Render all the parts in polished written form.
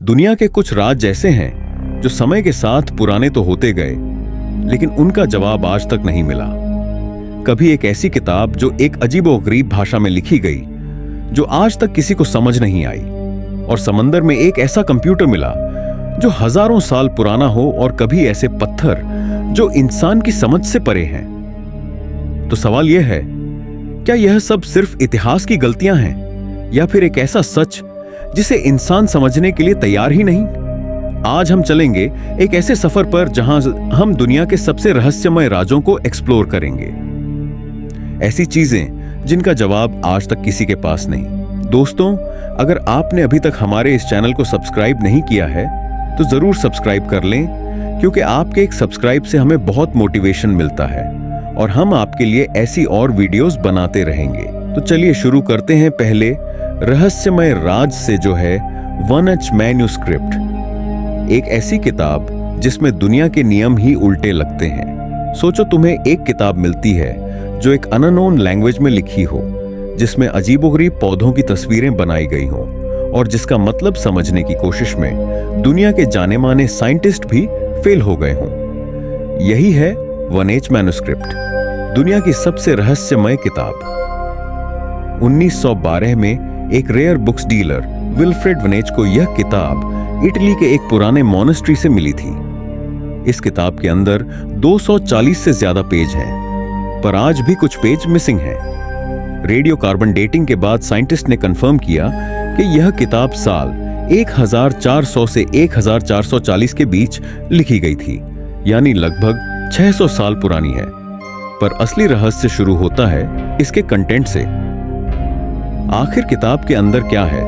दुनिया के कुछ राज ऐसे हैं जो समय के साथ पुराने तो होते गए, लेकिन उनका जवाब आज तक नहीं मिला। कभी एक ऐसी किताब जो एक अजीबोगरीब भाषा में लिखी गई, जो आज तक किसी को समझ नहीं आई, और समंदर में एक ऐसा कंप्यूटर मिला जो हजारों साल पुराना हो, और कभी ऐसे पत्थर जो इंसान की समझ से परे हैं। तो सवाल यह है, क्या यह सब सिर्फ इतिहास की गलतियां हैं, या फिर एक ऐसा सच जिसे इंसान समझने के लिए तैयार ही नहीं? आज हम चलेंगे एक ऐसे सफर पर जहां हम दुनिया के सबसे रहस्यमय राजों को एक्सप्लोर करेंगे, ऐसी चीजें जिनका जवाब आज तक किसी के पास नहीं। दोस्तों, अगर आपने अभी तक हमारे इस चैनल को सब्सक्राइब नहीं किया है तो जरूर सब्सक्राइब कर लें, क्योंकि आपके एक सब्सक्राइब से हमें बहुत मोटिवेशन मिलता है और हम आपके लिए ऐसी और वीडियोस बनाते रहेंगे। तो चलिए शुरू करते हैं पहले रहस्यमय राज से, जो है वन एच मैन्यूस्क्रिप्ट। एक ऐसी किताब जिसमें दुनिया के नियम ही उल्टे लगते हैं। सोचो, तुम्हें एक किताब मिलती है जो एक अननोन लैंग्वेज में लिखी हो, जिसमें अजीबोगरीब पौधों की तस्वीरें बनाई गई हों, और जिसका मतलब समझने की कोशिश में दुनिया के जाने माने साइंटिस्ट भी फेल हो गए हों। यही है वन एच मैन्यूस्क्रिप्ट, दुनिया की सबसे रहस्यमय किताब। 1912 में एक रेयर बुक्स डीलर विल्फ्रेड वनेच को यह किताब इटली के एक पुराने मॉनेस्ट्री से मिली थी। इस किताब के अंदर 240 से ज्यादा पेज हैं, पर आज भी कुछ पेज मिसिंग हैं। रेडियो कार्बन डेटिंग के बाद साइंटिस्ट ने कंफर्म किया कि यह किताब साल 1400 से 1440 के बीच लिखी गई थी, यानी लगभग 600 साल पुरानी है। पर असली रहस्य शुरू होता है इसके कंटेंट से। आखिर किताब के अंदर क्या है,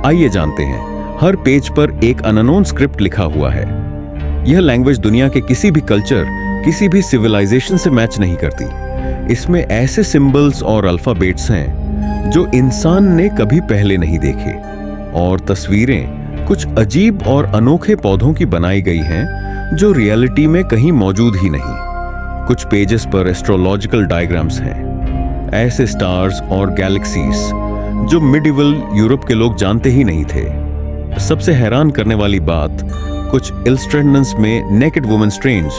आइए जानते हैं। हर पेज पर एक अननोन स्क्रिप्ट लिखा हुआ है। यह लैंग्वेज दुनिया के किसी भी कल्चर, किसी भी सिविलाइजेशन से मैच नहीं करती। इसमें ऐसे सिंबल्स और अल्फाबेट्स हैं जो इंसान ने कभी पहले नहीं देखे, और तस्वीरें कुछ अजीब और अनोखे पौधों की बनाई गई हैं जो रियलिटी में कहीं मौजूद ही नहीं। कुछ पेजेस पर एस्ट्रोलॉजिकल डायग्राम्स हैं, ऐसे स्टार्स और गैलेक्सीज जो मिडिवल यूरोप के लोग जानते ही नहीं थे। सबसे हैरान करने वाली बात, कुछ इलस्ट्रेटमेंट्स में naked woman strange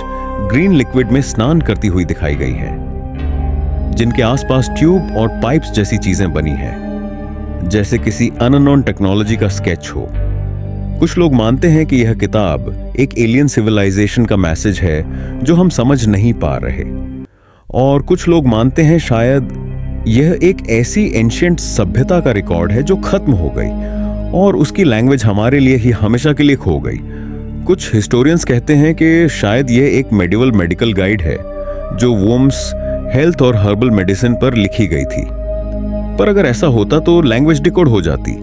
green liquid में स्नान करती हुई दिखाई गई हैं, जिनके आसपास ट्यूब और पाइप्स जैसी चीजें बनी हैं, जैसे किसी अननोन टेक्नोलॉजी का स्केच हो। कुछ लोग मानते हैं कि यह किताब एक एलियन सिविलाइजेशन का मैसेज है जो हम समझ नहीं पा रहे, और कुछ लोग मानते हैं शायद यह एक ऐसी एंशिएंट सभ्यता का रिकॉर्ड है जो खत्म हो गई, और उसकी लैंग्वेज हमारे लिए ही हमेशा के लिए खो गई। कुछ हिस्टोरियंस कहते हैं कि शायद यह एक मेडिवल मेडिकल गाइड है जो वोम्स, हेल्थ और हर्बल मेडिसिन पर लिखी गई थी। पर अगर ऐसा होता तो लैंग्वेज डिकोड हो जाती।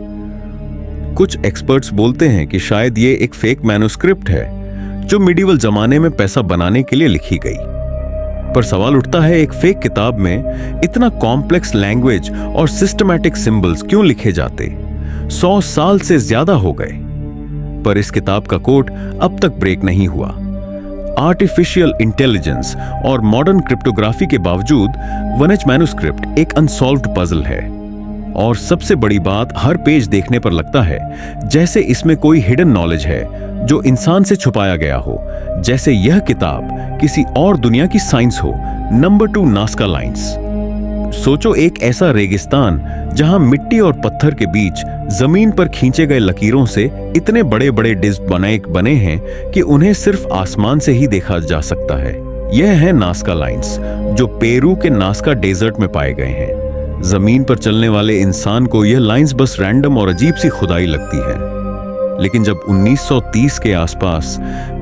कुछ एक्सपर्ट्स बोलते हैं कि शायद ये एक फेक मैन्यूस्क्रिप्ट है जो मिडिवल जमाने में पैसा बनाने के लिए लिखी गई। पर सवाल उठता है, एक फेक किताब में इतना कॉम्प्लेक्स लैंग्वेज और सिस्टमैटिक सिंबल्स क्यों लिखे जाते? 100 साल से ज्यादा हो गए, पर इस किताब का कोड अब तक ब्रेक नहीं हुआ। आर्टिफिशियल इंटेलिजेंस और मॉडर्न क्रिप्टोग्राफी के बावजूद वन एच मैन्यूस्क्रिप्ट एक अनसॉल्व्ड पजल है। और सबसे बड़ी बात, हर पेज देखने पर लगता है जैसे इसमें कोई हिडन नॉलेज है जो इंसान से छुपाया गया हो, जैसे यह किताब किसी और दुनिया की साइंस हो। Number 2, Nazca lines. सोचो, एक ऐसा रेगिस्तान जहां मिट्टी और पत्थर के बीच जमीन पर खींचे गए लकीरों से इतने बड़े बड़े डिस्क बने हैं कि उन्हें सिर्फ आसमान से ही देखा जा सकता है। यह है नास्का लाइंस, जो पेरू के नास्का डेजर्ट में पाए गए हैं। जमीन पर चलने वाले इंसान को यह लाइंस बस रैंडम और अजीब सी खुदाई लगती है, लेकिन जब 1930 के आसपास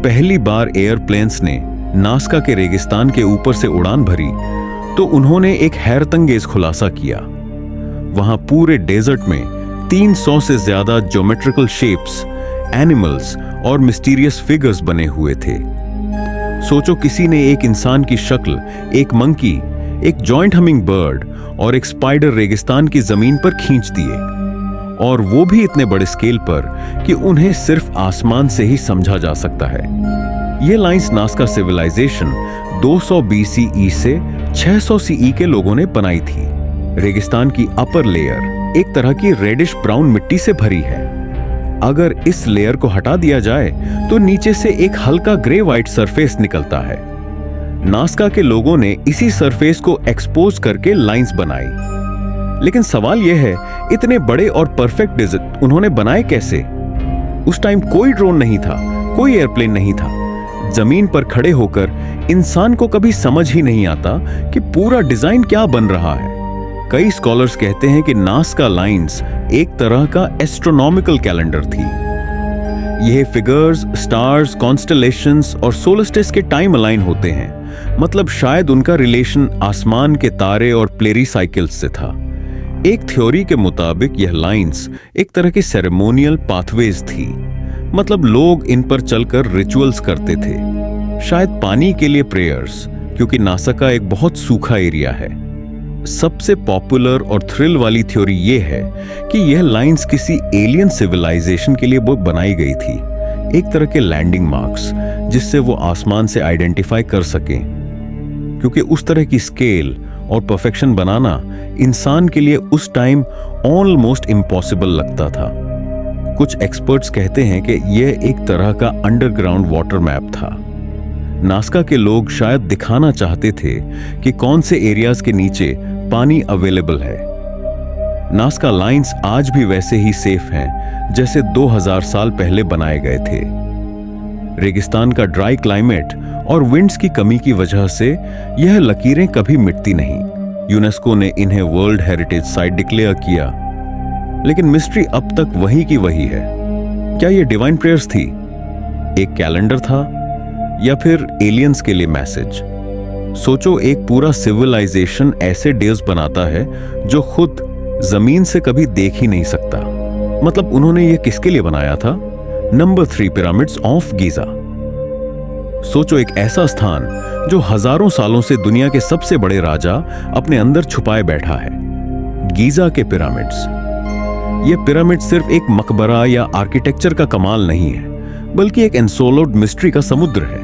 पहली बार एयरप्लेन्स ने नास्का के रेगिस्तान के ऊपर से उड़ान भरी, तो उन्होंने एक हैरतअंगेज खुलासा किया। वहां पूरे डेजर्ट में 300 से ज्यादा ज्योमेट्रिकल शेप्स, एनिमल्स और मिस्टीरियस फिगर्स बने हुए थे। सोचो, किसी ने एक इंसान की शक्ल, एक मंकी, एक जॉइंट हमिंग बर्ड और एक स्पाइडर रेगिस्तान की जमीन पर खींच दिए, और वो भी इतने बड़े स्केल पर कि उन्हें सिर्फ आसमान से ही समझा जा सकता है। ये लाइंस नास्का सिविलाइजेशन 200 BCE से 600 CE के लोगों ने बनाई थी। रेगिस्तान की अपर लेयर एक तरह की रेडिश ब्राउन मिट्टी से भरी है। अगर इस लेयर को हटा दिया जाए तो नीचे से एक हल्का ग्रे वाइट सरफेस निकलता है। नासका के लोगों ने इसी सरफेस को एक्सपोज करके लाइंस बनाई। लेकिन सवाल यह है, इतने बड़े और परफेक्ट डिजाइन उन्होंने बनाए कैसे? उस टाइम कोई ड्रोन नहीं था, कोई एयरप्लेन नहीं था। जमीन पर खड़े होकर इंसान को कभी समझ ही नहीं आता कि पूरा डिजाइन क्या बन रहा है। कई स्कॉलर्स कहते हैं कि नासका लाइंस एक तरह का एस्ट्रोनॉमिकल कैलेंडर थी। यह फिगर्स स्टार्स, कॉन्स्टेलेशंस और सोलस्टिस के टाइम अलाइन होते हैं। मतलब शायद उनका रिलेशन आसमान के तारे और प्लेरी साइकिल्स से था। एक थ्योरी के मुताबिक यह लाइंस एक तरह की सेरेमोनियल पाथवेज थी। मतलब लोग इन पर चलकर रिचुअल्स करते थे, शायद पानी के लिए प्रेयर्स, क्योंकि नासका एक बहुत सूखा एरिया है। सबसे पॉपुलर और थ्रिल वाली थ्योरी यह है कि यह लाइंस किसी एलियन सिविलाइजेशन के लिए बनाई गई थी, एक तरह के लैंडिंग मार्क्स, जिससे वो आसमान से आइडेंटिफाई कर सकें। क्योंकि उस तरह की स्केल और परफेक्शन बनाना इंसान के लिए उस टाइम ऑलमोस्ट इम्पॉसिबल लगता था। कुछ एक्सपर्ट्स कहते हैं कि यह एक तरह का अंडरग्राउंड वाटर मैप था। नासका के लोग शायद दिखाना चाहते थे कि कौन से एरियाज के नीचे पानी अवेलेबल है। नासका लाइंस आज भी वैसे ही सेफ हैं जैसे 2000 साल पहले बनाए गए थे। रेगिस्तान का ड्राई क्लाइमेट और विंड्स की कमी की वजह से यह लकीरें कभी मिटती नहीं। यूनेस्को ने इन्हें वर्ल्ड हेरिटेज साइट डिक्लेयर किया। लेकिन मिस्ट्री अब तक वही की वही है। क्या ये डिवाइन प्रेयर्स थी, एक कैलेंडर था, या फिर एलियंस के लिए मैसेज? सोचो, एक पूरा सिविलाइजेशन ऐसे डेज बनाता है जो खुद जमीन से कभी देख ही नहीं सकता। मतलब उन्होंने ये किसके लिए बनाया था? Number 3 pyramids of Giza. सोचो, एक ऐसा स्थान जो हजारों सालों से दुनिया के सबसे बड़े राजा अपने अंदर छुपाए बैठा है। गीजा के पिरामिड्स। ये पिरामिड सिर्फ एक मकबरा या आर्किटेक्चर का कमाल नहीं है, बल्कि एक एनसोलोड मिस्ट्री का समुद्र है।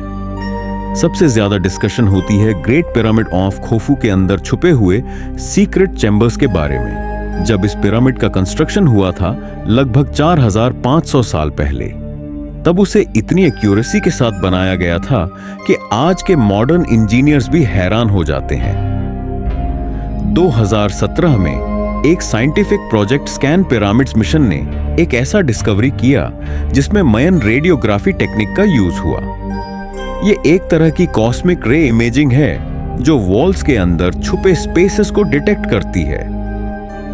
सबसे ज्यादा डिस्कशन होती है ग्रेट पिरामिड ऑफ खोफू के अंदर छुपे हुए सीक्रेट चैम्बर्स के बारे में। जब इस पिरामिड का कंस्ट्रक्शन हुआ था लगभग 4500 साल पहले, तब उसे इतनी एक्यूरेसी के साथ बनाया गया था कि आज के मॉडर्न इंजीनियर्स भी हैरान हो जाते हैं। 2017 में एक scientific project scan pyramids mission ने एक ऐसा डिस्कवरी किया जिसमें मयन रेडियोग्राफी टेक्निक का यूज हुआ। ये एक तरह की कॉस्मिक रे इमेजिंग है जो वॉल्स के अंदर छुपे स्पेसेस को डिटेक्ट करती है।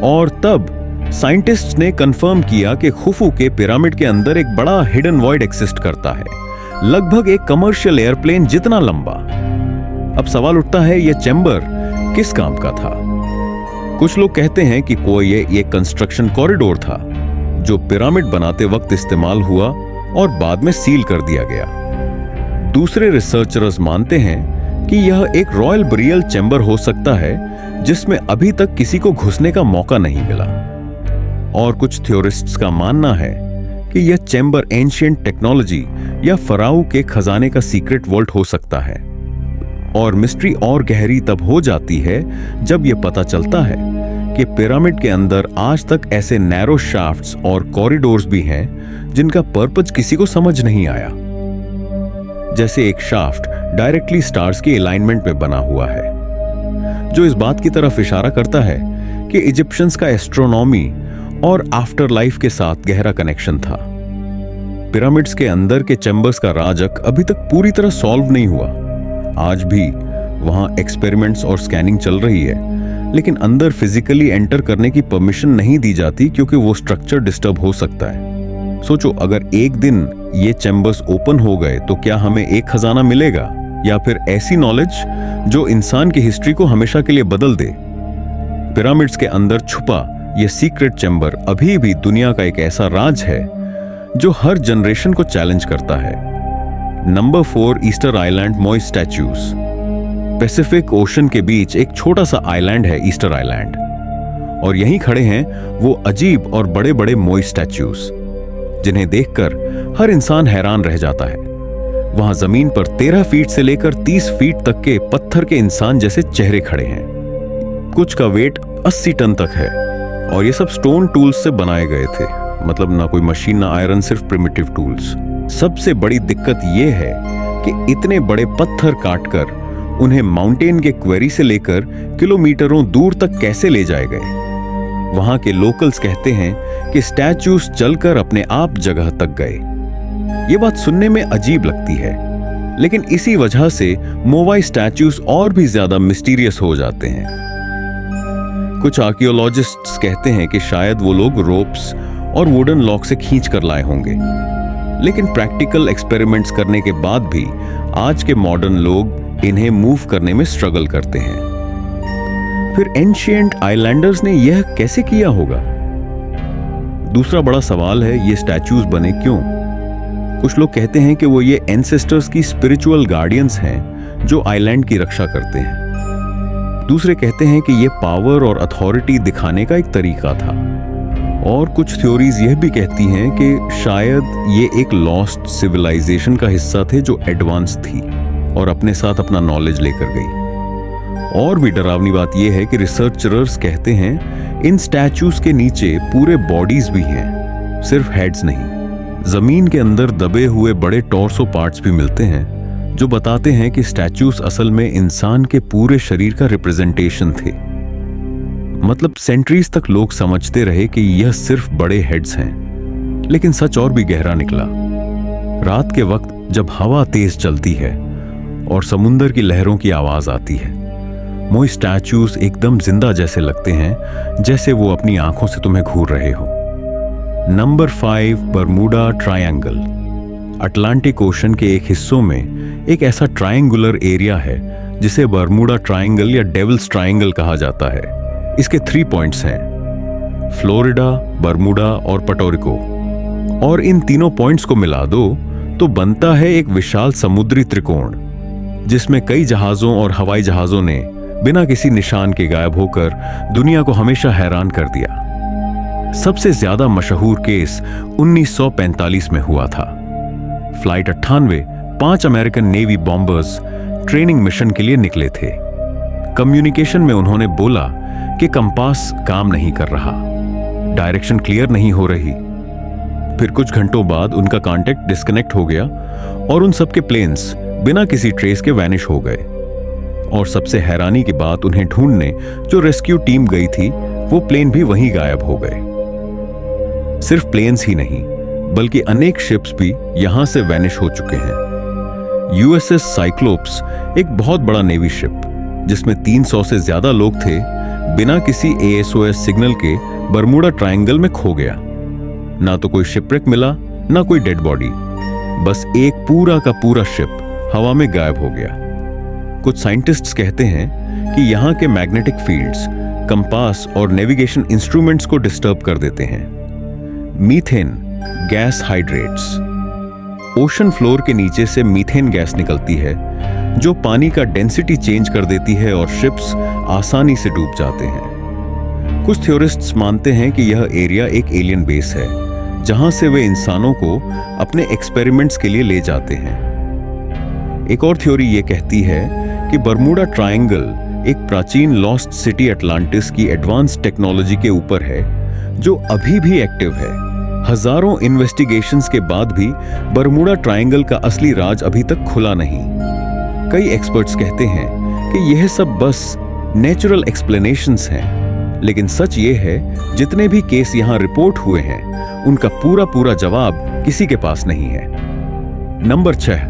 और तब साइंटिस्ट्स ने कंफर्म किया कि खुफू के पिरामिड के अंदर एक बड़ा हिडन वॉइड एक्सिस्ट करता है, लगभग एक कमर्शियल एयरप्लेन जितना लंबा। अब सवाल उठता है, यह चैम्बर किस काम का था? कुछ लोग कहते हैं कि कोई ये कंस्ट्रक्शन कॉरिडोर था जो पिरामिड बनाते वक्त इस्तेमाल हुआ और बाद में सील कर दिया गया। दूसरे रिसर्चर्स मानते हैं कि यह एक रॉयल बरियल चैम्बर हो सकता है जिसमें अभी तक किसी को घुसने का मौका नहीं मिला। और कुछ थ्योरिस्ट्स का मानना है कि यह चैम्बर एंशिएंट टेक्नोलॉजी या फराऊ के खजाने का सीक्रेट वॉल्ट हो सकता है। और मिस्ट्री और गहरी तब हो जाती है जब यह पता चलता है कि पिरामिड के अंदर आज तक ऐसे नैरो शाफ्ट्स और कॉरिडोर्स भी हैं जिनका पर्पज किसी को समझ नहीं आया। जैसे एक शाफ्ट डायरेक्टली स्टार्स की अलाइनमेंट में बना हुआ है, जो इस बात की तरफ इशारा करता है कि इजिप्शियंस का एस्ट्रोनॉमी और आफ्टर लाइफ के साथ गहरा कनेक्शन था। पिरामिड्स के अंदर के चैम्बर्स का राज अभी तक पूरी तरह सॉल्व नहीं हुआ। आज भी वहां एक्सपेरिमेंट्स और स्कैनिंग चल रही है, लेकिन अंदर फिजिकली एंटर करने की परमिशन नहीं दी जाती क्योंकि वो स्ट्रक्चर डिस्टर्ब हो सकता है। सोचो, अगर एक दिन ये चैम्बर्स ओपन हो गए तो क्या हमें एक खजाना मिलेगा, या फिर ऐसी नॉलेज जो इंसान की हिस्ट्री को हमेशा के लिए बदल दे? पिरामिड्स के अंदर छुपा यह सीक्रेट चैम्बर अभी भी दुनिया का एक ऐसा राज है जो हर जनरेशन को चैलेंज करता है। Number 4 Easter island moist statues. Pacific ocean के बीच एक छोटा सा आइलैंड है ईस्टर आइलैंड, और यहीं खड़े हैं वो अजीब और बड़े बड़े मोइस्ट स्टैच्यूज जिन्हें देखकर हर इंसान हैरान रह जाता है। वहां जमीन पर 13 फीट से लेकर 30 फीट तक के पत्थर के इंसान जैसे चेहरे खड़े हैं। कुछ का वेट 80 टन तक है और ये सब स्टोन टूल्स से बनाए गए थे। मतलब ना कोई मशीन ना आयरन, सिर्फ प्रिमिटिव टूल्स। सबसे बड़ी दिक्कत यह है कि इतने बड़े पत्थर काटकर उन्हें माउंटेन के क्वेरी से लेकर किलोमीटरों दूर तक कैसे ले जाए गए। वहां के लोकल्स कहते हैं कि स्टैच्यूज चलकर अपने आप जगह तक गए। ये बात सुनने में अजीब लगती है, लेकिन इसी वजह से मोवाई स्टैच्यूज और भी ज्यादा मिस्टीरियस हो जाते हैं। कुछ आर्कियोलॉजिस्ट्स कहते हैं कि शायद वो लोग रोप्स और वुडन लॉक से खींच कर लाए होंगे, लेकिन प्रैक्टिकल एक्सपेरिमेंट्स करने के बाद भी आज के मॉडर्न लोग इन्हें मूव करने में स्ट्रगल करते हैं। फिर एंशिएंट आइलैंडर्स ने यह कैसे किया होगा? दूसरा बड़ा सवाल है, ये स्टैच्यूज बने क्यों? कुछ लोग कहते हैं कि वो ये एंसेस्टर्स की स्पिरिचुअल गार्डियंस हैं जो आइलैंड की रक्षा करते हैं। दूसरे कहते हैं कि ये पावर और अथॉरिटी दिखाने का एक तरीका था। और कुछ थ्योरीज यह भी कहती हैं कि शायद ये एक लॉस्ट सिविलाइजेशन का हिस्सा थे जो एडवांस थी और अपने साथ अपना नॉलेज लेकर गई। और भी डरावनी बात यह है कि रिसर्चर्स कहते हैं इन स्टैच्यूज के नीचे पूरे बॉडीज भी हैं, सिर्फ हेड्स नहीं। जमीन के अंदर दबे हुए बड़े टॉर्सो पार्ट्स भी मिलते हैं जो बताते हैं कि स्टैच्यूज असल में इंसान के पूरे शरीर का रिप्रेजेंटेशन थे। मतलब सेंचुरीज तक लोग समझते रहे कि यह सिर्फ बड़े हेड्स हैं, लेकिन सच और भी गहरा निकला। रात के वक्त जब हवा तेज चलती है और समुंदर की लहरों की आवाज आती है, मोई स्टैच्यूज एकदम जिंदा जैसे लगते हैं, जैसे वो अपनी आंखों से तुम्हें घूर रहे हो। Number 5, Bermuda triangle. Atlantic ocean के एक हिस्सों में एक ऐसा ट्रायंगुलर एरिया है जिसे बरमूडा ट्रायंगल या डेविल्स ट्रायंगल कहा जाता है। इसके 3 पॉइंट्स हैं, फ्लोरिडा, बरमूडा और पटोरिको। और इन तीनों पॉइंट्स को मिला दो तो बनता है एक विशाल समुद्री त्रिकोण, जिसमें कई जहाजों और हवाई जहाजों ने बिना किसी निशान के गायब होकर दुनिया को हमेशा हैरान कर दिया। सबसे ज्यादा मशहूर केस 1945 में हुआ था। Flight 98 5 American navy bombers training mission के लिए निकले थे। कम्युनिकेशन में उन्होंने बोला कि कंपास काम नहीं कर रहा, डायरेक्शन क्लियर नहीं हो रही। फिर कुछ घंटों बाद उनका कांटेक्ट डिस्कनेक्ट हो गया और उन सबके प्लेन्स बिना किसी ट्रेस के वैनिश हो गए। और सबसे हैरानी की बात, उन्हें ढूंढने जो रेस्क्यू टीम गई थी वो प्लेन भी वहीं गायब हो गए। सिर्फ प्लेन्स ही नहीं बल्कि अनेक शिप्स भी यहां से वैनिश हो चुके हैं। यूएसएस साइक्लोप्स एक बहुत बड़ा नेवी शिप जिसमें 300 से ज्यादा लोग थे, बिना किसी एएसओएस सिग्नल के बरमूडा ट्रायंगल में खो गया। ना तो कोई शिपरेक मिला, ना कोई डेड बॉडी, बस एक पूरा का पूरा शिप हवा में गायब हो गया। कुछ साइंटिस्ट्स कहते हैं कि यहाँ के मैग्नेटिक फील्ड्स कंपास और नेविगेशन इंस्ट्रूमेंट्स को डिस्टर्ब कर देते हैं। Methane gas hydrates. Ocean floor के नीचे से मीथेन गैस निकलती है जो पानी का डेंसिटी चेंज कर देती है और शिप्स आसानी से डूब जाते हैं। कुछ थ्योरिस्ट्स मानते हैं कि यह एरिया एक एलियन बेस है जहां से वे इंसानों को अपने एक्सपेरिमेंट्स के लिए ले जाते हैं। एक और थ्योरी यह कहती है कि बरमूडा ट्रायंगल एक प्राचीन लॉस्ट सिटी अटलांटिस की एडवांस टेक्नोलॉजी के ऊपर है जो अभी भी एक्टिव है। हजारों इन्वेस्टिगेशंस के बाद भी बरमूडा ट्रायंगल का असली राज अभी तक खुला नहीं। कई एक्सपर्ट्स कहते हैं कि यह सब बस नेचुरल एक्सप्लेनेशंस हैं, लेकिन सच ये है जितने भी केस यहां रिपोर्ट हुए हैं उनका पूरा पूरा जवाब किसी के पास नहीं है। Number 6,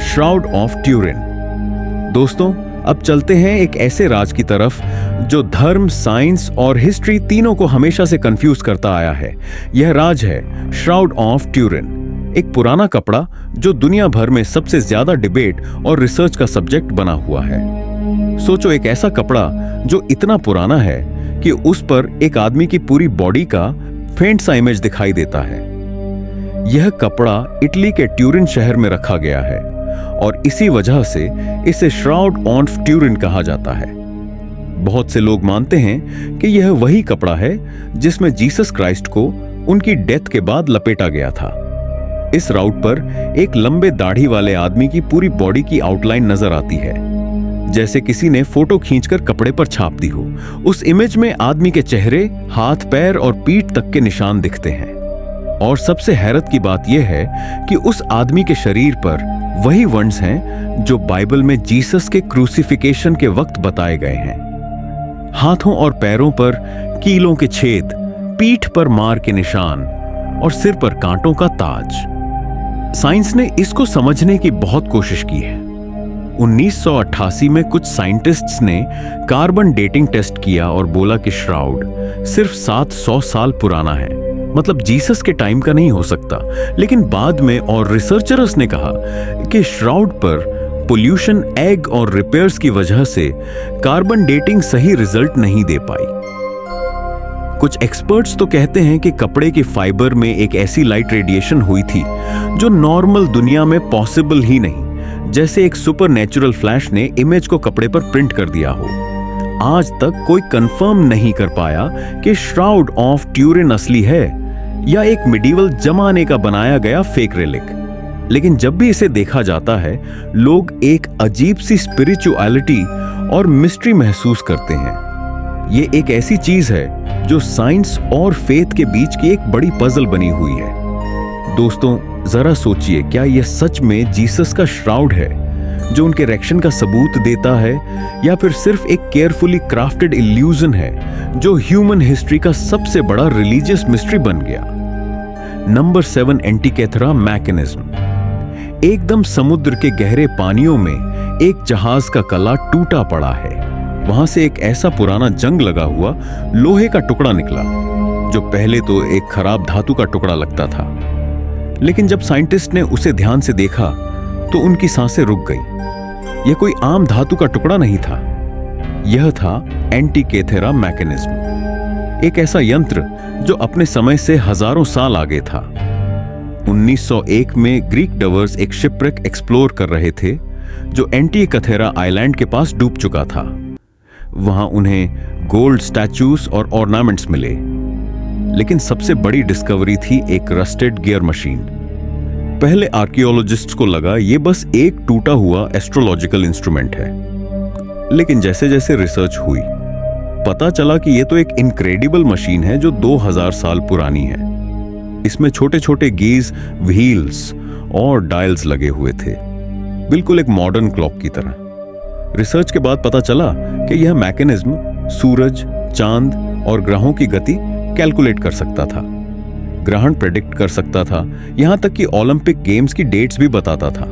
shroud of Turin. दोस्तों, अब चलते हैं एक ऐसे राज की तरफ जो धर्म, साइंस और हिस्ट्री तीनों को हमेशा से कंफ्यूज करता आया है। यह राज है श्राउड ऑफ ट्यूरिन, एक पुराना कपड़ा जो दुनिया भर में सबसे ज्यादा डिबेट और रिसर्च का सब्जेक्ट बना हुआ है। सोचो, एक ऐसा कपड़ा जो इतना पुराना है कि उस पर एक आदमी की पूरी बॉडी का फेंट सा इमेज दिखाई देता है। यह कपड़ा इटली के ट्यूरिन शहर में रखा गया है और इसी वजह से इसे श्राउड ऑफ ट्यूरिन कहा जाता है। बहुत से लोग मानते हैं कि यह वही कपड़ा है जिसमें जीसस क्राइस्ट को उनकी डेथ के बाद लपेटा गया था। इस राउट पर एक लंबे दाढ़ी वाले आदमी की पूरी बॉडी की आउटलाइन नजर आती है, जैसे किसी ने फोटो खींचकर कपड़े पर छाप दी हो। उस इमेज में आदमी के चेहरे, हाथ, पैर और पीठ तक के निशान दिखते हैं। और सबसे हैरत की बात यह है कि उस आदमी के शरीर पर वही वंड्स हैं जो बाइबल में जीसस के क्रूसिफिकेशन के वक्त बताए गए हैं। हाथों और पैरों पर कीलों के छेद, पीठ पर मार के निशान और सिर पर कांटों का ताज। साइंस ने इसको समझने की बहुत कोशिश की है। 1988 में कुछ साइंटिस्ट्स ने कार्बन डेटिंग टेस्ट किया और बोला कि श्राउड सिर्फ 700 साल पुराना है, मतलब जीसस के टाइम का नहीं हो सकता। लेकिन बाद में और रिसर्चर्स ने कहा कि श्राउड पर पोल्यूशन, एग और रिपेयर्स की वजह से कार्बन डेटिंग सही रिजल्ट नहीं दे पाई। कुछ एक्सपर्ट्स तो कहते हैं कि कपड़े के फाइबर में एक ऐसी लाइट रेडिएशन हुई थी जो नॉर्मल दुनिया में पॉसिबल ही नहीं, जैसे एक सुपरनेचुरल फ्लैश ने इमेज को कपड़े पर प्रिंट कर दिया हो। आज तक कोई कंफर्म नहीं कर पाया कि श्राउड ऑफ ट्यूरिन असली है या एक मिडीवल जमाने का बनाया गया फेक रेलिक। लेकिन जब भी इसे देखा जाता है, लोग एक अजीब सी स्पिरिचुअलिटी और मिस्ट्री महसूस करते हैं। ये एक ऐसी चीज है जो साइंस और फेथ के बीच की एक बड़ी पजल बनी हुई है। दोस्तों, जरा सोचिए, क्या यह सच में जीसस का श्राउड है जो उनके रिएक्शन का सबूत देता है, या फिर सिर्फ एक केयरफुली क्राफ्टेड इल्यूजन है जो ह्यूमन हिस्ट्री का सबसे बड़ा रिलीजियस मिस्ट्री बन गया? Number 7, Antikythera mechanism. एकदम समुद्र के गहरे पानियों में एक जहाज का कला टूटा पड़ा है। वहां से एक ऐसा पुराना जंग लगा हुआ लोहे का टुकड़ा निकला जो पहले तो एक खराब धातु का टुकड़ा लगता था, लेकिन जब साइंटिस्ट ने उसे ध्यान से देखा तो उनकी सांसें रुक गई। यह कोई आम धातु का टुकड़ा नहीं था, यह था एंटीकैथेरा मैकेनिज्म, एक ऐसा यंत्र जो अपने समय से हजारों साल आगे था। 1901 में ग्रीक डवर्स एक शिपरेक एक्सप्लोर कर रहे थे जो एंटीकैथेरा आइलैंड के पास डूब चुका था। वहां उन्हें गोल्ड स्टैचूज और ऑर्नामेंट्स मिले, लेकिन सबसे बड़ी डिस्कवरी थी एक रस्टेड गियर मशीन। पहले आर्कियोलॉजिस्ट्स को लगा ये बस एक टूटा हुआ एस्ट्रोलॉजिकल इंस्ट्रूमेंट है, लेकिन जैसे जैसे रिसर्च हुई पता चला कि यह तो एक इनक्रेडिबल मशीन है जो 2000 साल पुरानी है। इसमें छोटे छोटे गेज, व्हील्स और डायल्स लगे हुए थे, बिल्कुल एक मॉडर्न क्लॉक की तरह। रिसर्च के बाद पता चला कि यह मैकेनिज्म सूरज, चांद और ग्रहों की गति कैलकुलेट कर सकता था, ग्रहण प्रेडिक्ट कर सकता था, यहां तक कि ओलंपिक गेम्स की डेट्स भी बताता था।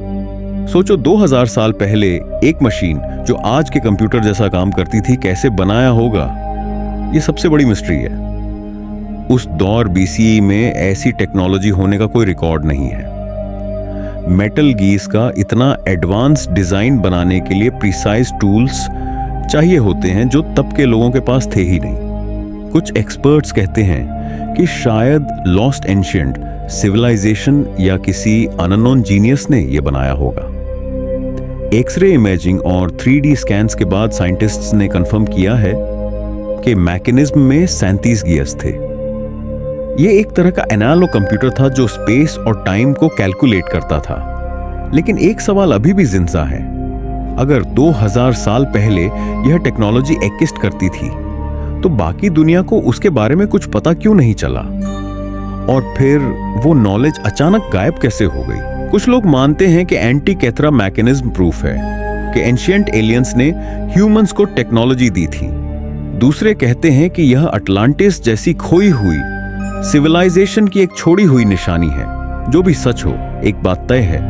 सोचो, 2000 साल पहले एक मशीन जो आज के कंप्यूटर जैसा काम करती थी कैसे बनाया होगा? यह सबसे बड़ी मिस्ट्री है। उस दौर बीसीई में ऐसी टेक्नोलॉजी होने का कोई रिकॉर्ड नहीं है। मेटल गीस का इतना एडवांस डिजाइन बनाने के लिए प्रिसाइज टूल्स चाहिए होते हैं जो तब के लोगों के पास थे ही नहीं। कुछ एक्सपर्ट्स कहते हैं कि शायद लॉस्ट एंशिएंट सिविलाइजेशन या किसी अननोन जीनियस ने यह बनाया होगा। एक्सरे इमेजिंग और 3D स्कैन्स के बाद साइंटिस्ट्स ने कंफर्म किया है कि मैकेनिज्म में 37 गियर्स थे। यह एक तरह का एनालॉग कंप्यूटर था जो स्पेस और टाइम को कैलकुलेट करता था। लेकिन एक सवाल अभी भी जिंदा है, अगर 2000 साल पहले यह टेक्नोलॉजी एक्जिस्ट करती थी तो बाकी दुनिया को उसके बारे में कुछ पता क्यों नहीं चला? और फिर वो नॉलेज अचानक गायब कैसे हो गई? कुछ लोग मानते हैं कि एंटीकैथेरा मैकेनिज्म प्रूफ है कि एंशिएंट एलियंस ने ह्यूमंस को टेक्नोलॉजी दी थी। दूसरे कहते हैं कि यह अटलांटिस जैसी खोई हुई सिविलाइजेशन की एक छोड़ी हुई निशानी है। जो भी सच हो, एक बात तय है,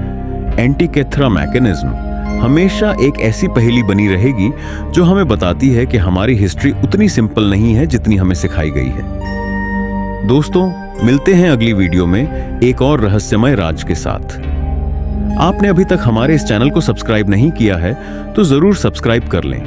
एंटीकैथेरा मैकेनिज्म हमेशा एक ऐसी पहेली बनी रहेगी जो हमें बताती है कि हमारी हिस्ट्री उतनी सिंपल नहीं है जितनी हमें सिखाई गई है। दोस्तों, मिलते हैं अगली वीडियो में एक और रहस्यमय राज के साथ। आपने अभी तक हमारे इस चैनल को सब्सक्राइब नहीं किया है तो जरूर सब्सक्राइब कर लें